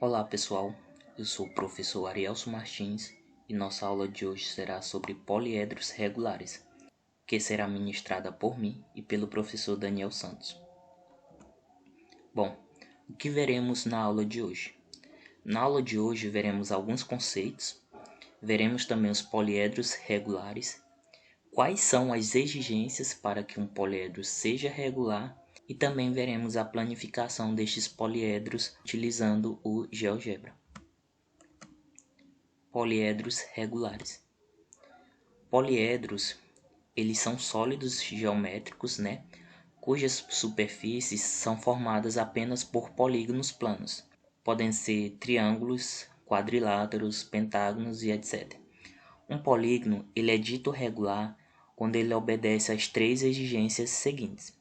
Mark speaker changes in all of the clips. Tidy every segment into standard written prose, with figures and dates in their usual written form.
Speaker 1: Olá pessoal, eu sou o professor Arielson Martins e nossa aula de hoje será sobre poliedros regulares, que será ministrada por mim e pelo professor Daniel Santos. Bom, o que veremos na aula de hoje? Na aula de hoje veremos alguns conceitos, veremos também os poliedros regulares, quais são as exigências para que um poliedro seja regular e também veremos a planificação destes poliedros utilizando o GeoGebra. Poliedros regulares. Poliedros, eles são sólidos geométricos, cujas superfícies são formadas apenas por polígonos planos. Podem ser triângulos, quadriláteros, pentágonos e etc. Um polígono ele é dito regular quando ele obedece às três exigências seguintes.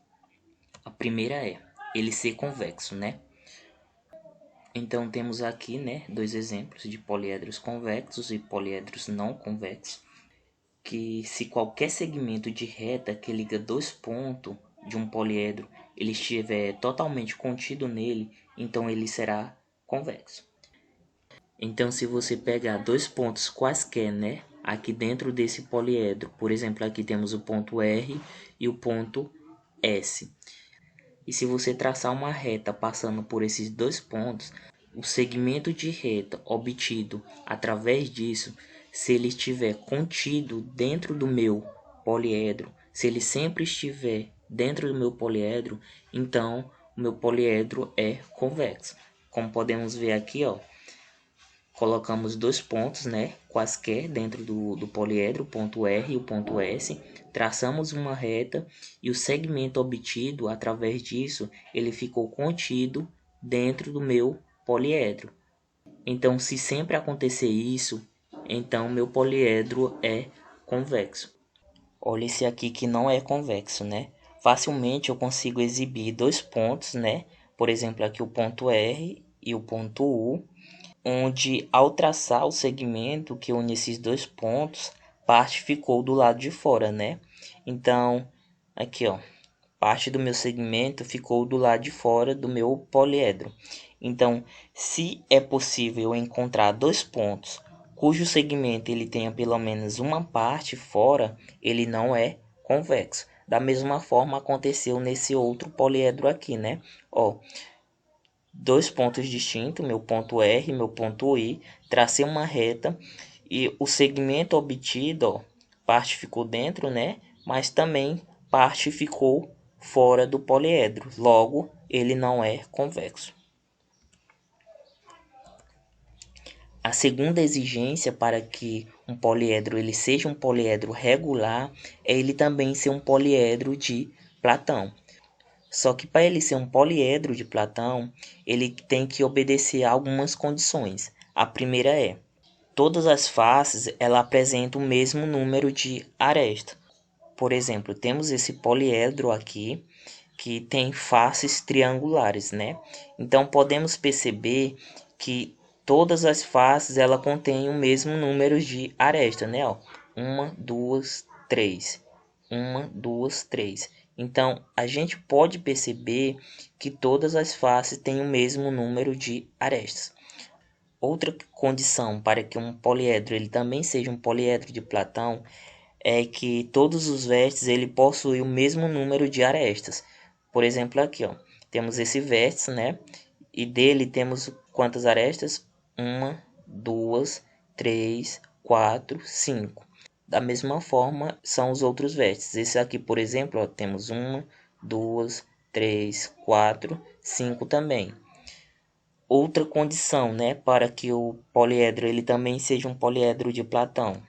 Speaker 1: A primeira é ele ser convexo, Então temos aqui, dois exemplos de poliedros convexos e poliedros não convexos, que se qualquer segmento de reta que liga dois pontos de um poliedro ele estiver totalmente contido nele, então ele será convexo. Então se você pegar dois pontos quaisquer, aqui dentro desse poliedro, por exemplo, aqui temos o ponto R e o ponto S. E se você traçar uma reta passando por esses dois pontos, o segmento de reta obtido através disso, se ele estiver contido dentro do meu poliedro, se ele sempre estiver dentro do meu poliedro, então o meu poliedro é convexo. Como podemos ver aqui, colocamos dois pontos, quaisquer dentro do poliedro, o ponto R e o ponto S, traçamos uma reta e o segmento obtido através disso, ele ficou contido dentro do meu poliedro. Então, se sempre acontecer isso, então meu poliedro é convexo. Olha esse aqui que não é convexo, Facilmente eu consigo exibir dois pontos, Por exemplo, aqui o ponto R e o ponto U, onde ao traçar o segmento que une esses dois pontos, parte ficou do lado de fora, Então, aqui, parte do meu segmento ficou do lado de fora do meu poliedro. Então, se é possível encontrar dois pontos cujo segmento ele tenha pelo menos uma parte fora, ele não é convexo. Da mesma forma aconteceu nesse outro poliedro aqui, Dois pontos distintos, meu ponto R e meu ponto I, tracei uma reta e o segmento obtido, parte ficou dentro, mas também parte ficou fora do poliedro, logo ele não é convexo. A segunda exigência para que um poliedro ele seja um poliedro regular é ele também ser um poliedro de Platão. Só que para ele ser um poliedro de Platão, ele tem que obedecer a algumas condições. A primeira é, todas as faces ela apresentam o mesmo número de arestas. Por exemplo, temos esse poliedro aqui, que tem faces triangulares, Então, podemos perceber que todas as faces ela contêm o mesmo número de arestas, Uma, duas, três. Uma, duas, três. Então, a gente pode perceber que todas as faces têm o mesmo número de arestas. Outra condição para que um poliedro ele também seja um poliedro de Platão é que todos os vértices ele possuem o mesmo número de arestas. Por exemplo, aqui, temos esse vértice, E dele temos quantas arestas? Uma, duas, três, quatro, cinco. Da mesma forma, são os outros vértices. Esse aqui, por exemplo, temos uma, duas, três, quatro, cinco também. Outra condição, para que o poliedro ele também seja um poliedro de Platão,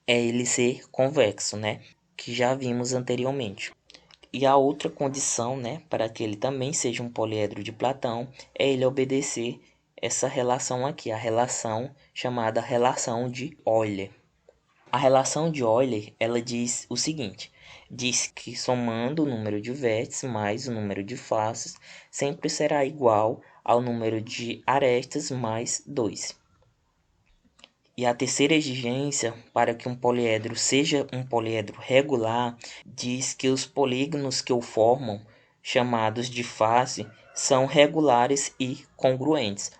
Speaker 1: é ele ser convexo, que já vimos anteriormente. E a outra condição, para que ele também seja um poliedro de Platão, é ele obedecer essa relação aqui, a relação chamada relação de Euler. A relação de Euler, ela diz o seguinte, diz que somando o número de vértices mais o número de faces, sempre será igual ao número de arestas mais 2. E a terceira exigência para que um poliedro seja um poliedro regular diz que os polígonos que o formam, chamados de face, são regulares e congruentes.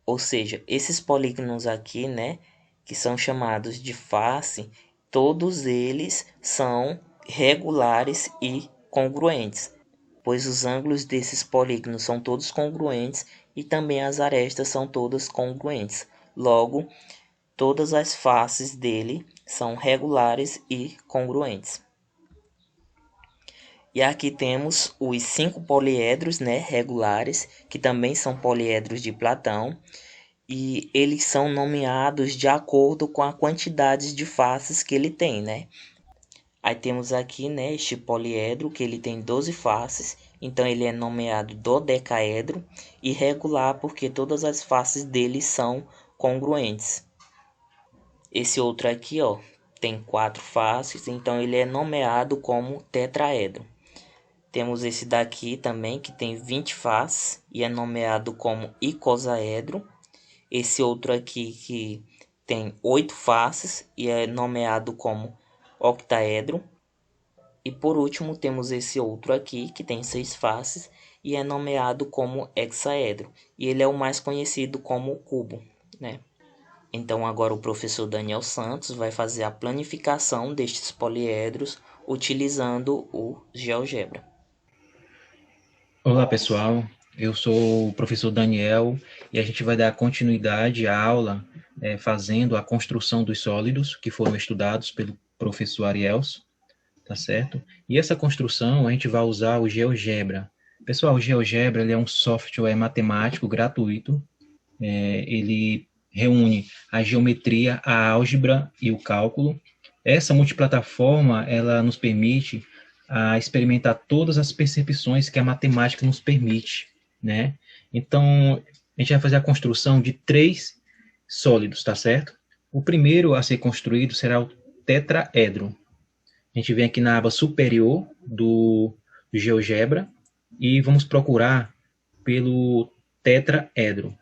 Speaker 1: Ou seja, esses polígonos aqui, né, que são chamados de face, todos eles são regulares e congruentes, pois os ângulos desses polígonos são todos congruentes e também as arestas são todas congruentes. Logo, todas as faces dele são regulares e congruentes. E aqui temos os 5 poliedros, né, regulares, que também são poliedros de Platão, e eles são nomeados de acordo com a quantidade de faces que ele tem, né? Aí temos aqui, né, este poliedro, que ele tem 12 faces, então ele é nomeado dodecaedro, e regular porque todas as faces dele são congruentes. Esse outro aqui, ó, tem 4 faces, então ele é nomeado como tetraedro. Temos esse daqui também, que tem 20 faces, e é nomeado como icosaedro. Esse outro aqui que tem 8 faces e é nomeado como octaedro. E por último temos esse outro aqui que tem 6 faces e é nomeado como hexaedro. E ele é o mais conhecido como cubo, né? Então agora o professor Daniel Santos vai fazer a planificação destes poliedros utilizando o GeoGebra.
Speaker 2: Olá, pessoal. Eu sou o professor Daniel e a gente vai dar continuidade à aula fazendo a construção dos sólidos que foram estudados pelo professor Ariels, tá certo? E essa construção a gente vai usar o GeoGebra. Pessoal, o GeoGebra ele é um software matemático gratuito. Ele reúne a geometria, a álgebra e o cálculo. Essa multiplataforma ela nos permite experimentar todas as percepções que a matemática nos permite, né? Então, a gente vai fazer a construção de 3 sólidos, tá certo? O primeiro a ser construído será o tetraedro. A gente vem aqui na aba superior do GeoGebra e vamos procurar pelo tetraedro.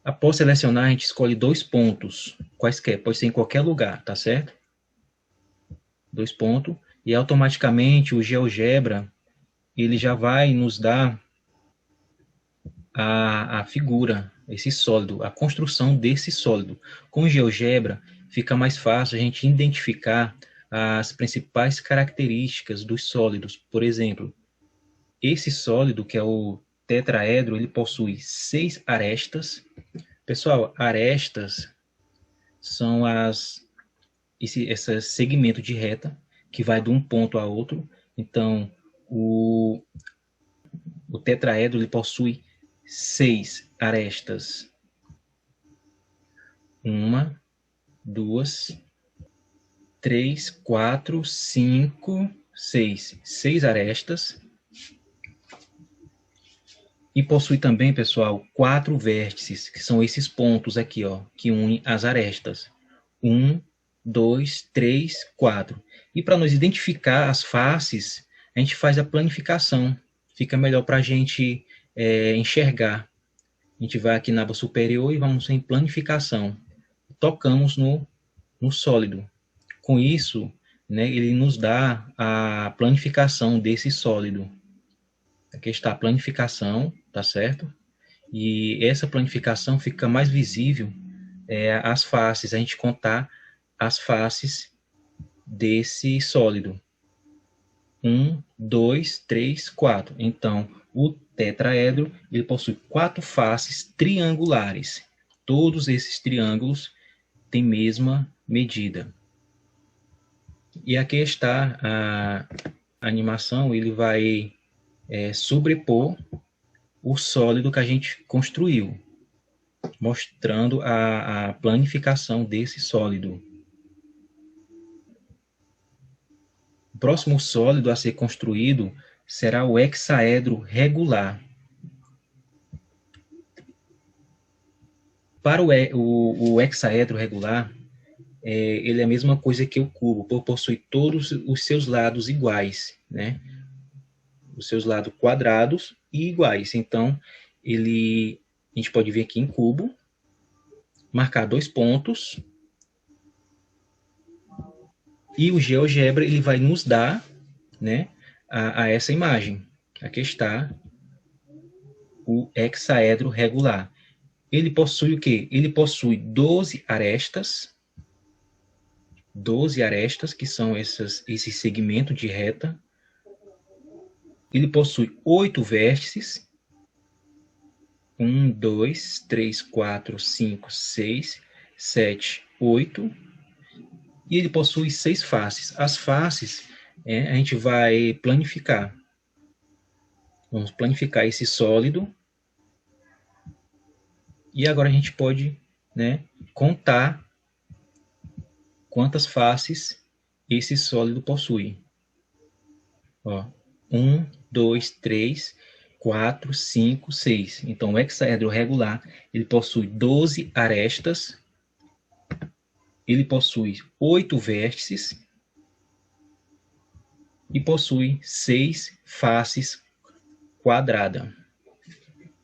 Speaker 2: Após selecionar, a gente escolhe 2 pontos, quaisquer, pode ser em qualquer lugar, tá certo? 2 pontos, e automaticamente o GeoGebra, ele já vai nos dar a figura, esse sólido, a construção desse sólido. Com o GeoGebra, fica mais fácil a gente identificar as principais características dos sólidos. Por exemplo, esse sólido, que é o tetraedro, ele possui 6 arestas. Pessoal, arestas são esse segmento de reta que vai de um ponto a outro. Então, o tetraedro ele possui 6 arestas. 1, 2, 3, 4, 5, 6. 6 arestas. E possui também, pessoal, 4 vértices, que são esses pontos aqui, ó, que unem as arestas. 1, 2, 3, 4. E para nós identificar as faces, a gente faz a planificação. Fica melhor para a gente enxergar. A gente vai aqui na aba superior e vamos em planificação. Tocamos no sólido. Com isso, né, ele nos dá a planificação desse sólido. Aqui está a planificação, tá certo? E essa planificação fica mais visível as faces, a gente contar as faces desse sólido. 1, 2, 3, 4. Então, o tetraedro ele possui 4 faces triangulares. Todos esses triângulos têm mesma medida. E aqui está a animação, ele vai sobrepor o sólido que a gente construiu, mostrando a planificação desse sólido. O próximo sólido a ser construído será o hexaedro regular. Para o hexaedro regular, ele é a mesma coisa que o cubo, possui todos os seus lados iguais, né? Os seus lados quadrados e iguais. Então, a gente pode vir aqui em cubo, marcar 2 pontos, e o GeoGebra ele vai nos dar, né, a essa imagem. Aqui está o hexaedro regular. ele possui o quê? Ele possui 12 arestas, que são esse segmento de reta. Ele possui 8 vértices, 1, 2, 3, 4, 5, 6, 7, 8. E ele possui 6 faces. As faces a gente vai planificar. Vamos planificar esse sólido. E agora a gente pode, né, contar quantas faces esse sólido possui. Ó, 1, 2, 3, 4, 5, 6. Então, o hexaedro regular, ele possui 12 arestas, ele possui 8 vértices e possui 6 faces quadradas.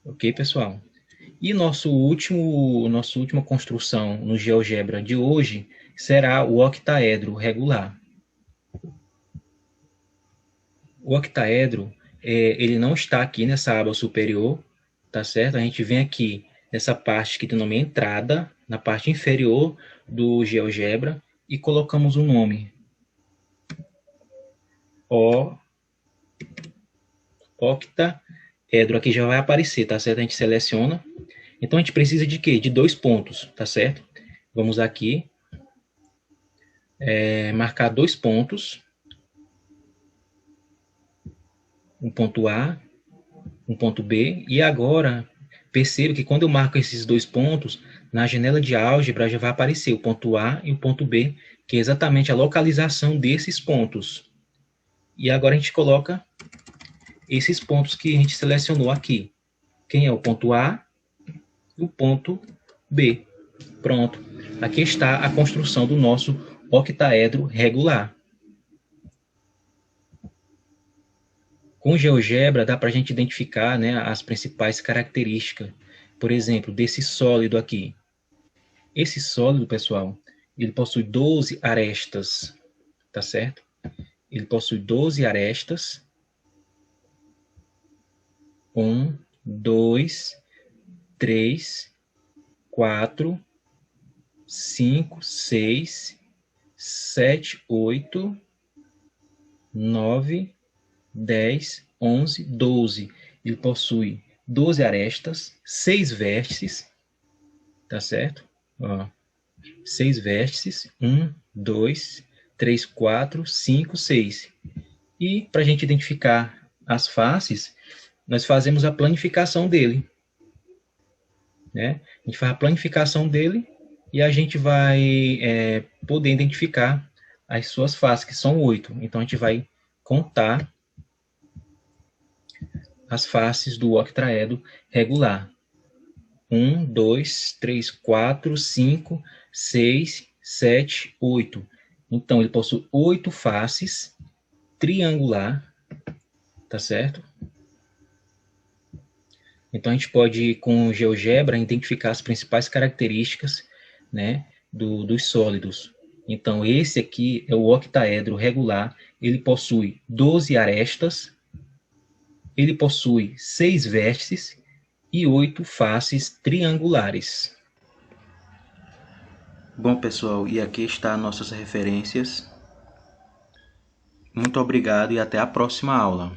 Speaker 2: Ok, pessoal? E nossa última construção no GeoGebra de hoje será o octaedro regular. O octaedro, ele não está aqui nessa aba superior, tá certo? A gente vem aqui nessa parte que tem o nome entrada, na parte inferior do GeoGebra, e colocamos o nome octaedro. Aqui já vai aparecer, tá certo? A gente seleciona. Então a gente precisa de quê? De 2 pontos, tá certo? Vamos aqui, marcar 2 pontos. Um ponto A, um ponto B, e agora perceba que quando eu marco esses 2 pontos, na janela de álgebra já vai aparecer o ponto A e o ponto B, que é exatamente a localização desses pontos. E agora a gente coloca esses pontos que a gente selecionou aqui. Quem é o ponto A e o ponto B. Pronto. Aqui está a construção do nosso octaedro regular. Com GeoGebra dá para a gente identificar, né, as principais características, por exemplo, desse sólido aqui. Esse sólido, pessoal, ele possui 12 arestas, tá certo? Ele possui 12 arestas. 1, 2, 3, 4, 5, 6, 7, 8, 9, 10, 11, 12. Ele possui 12 arestas, 6 vértices, tá certo? Ó, 6 vértices, 1, 2, 3, 4, 5, 6. E para a gente identificar as faces, nós fazemos a planificação dele. Né? A gente faz a planificação dele e a gente vai poder identificar as suas faces, que são 8. Então a gente vai contar as faces do octaedro regular. 1, 2, 3, 4, 5, 6, 7, 8. Então, ele possui 8 faces triangular, tá certo? Então, a gente pode, com o GeoGebra, identificar as principais características, né, dos sólidos. Então, esse aqui é o octaedro regular. Ele possui 12 arestas, ele possui 6 vértices e 8 faces triangulares. Bom, pessoal, e aqui estão nossas referências. Muito obrigado e até a próxima aula.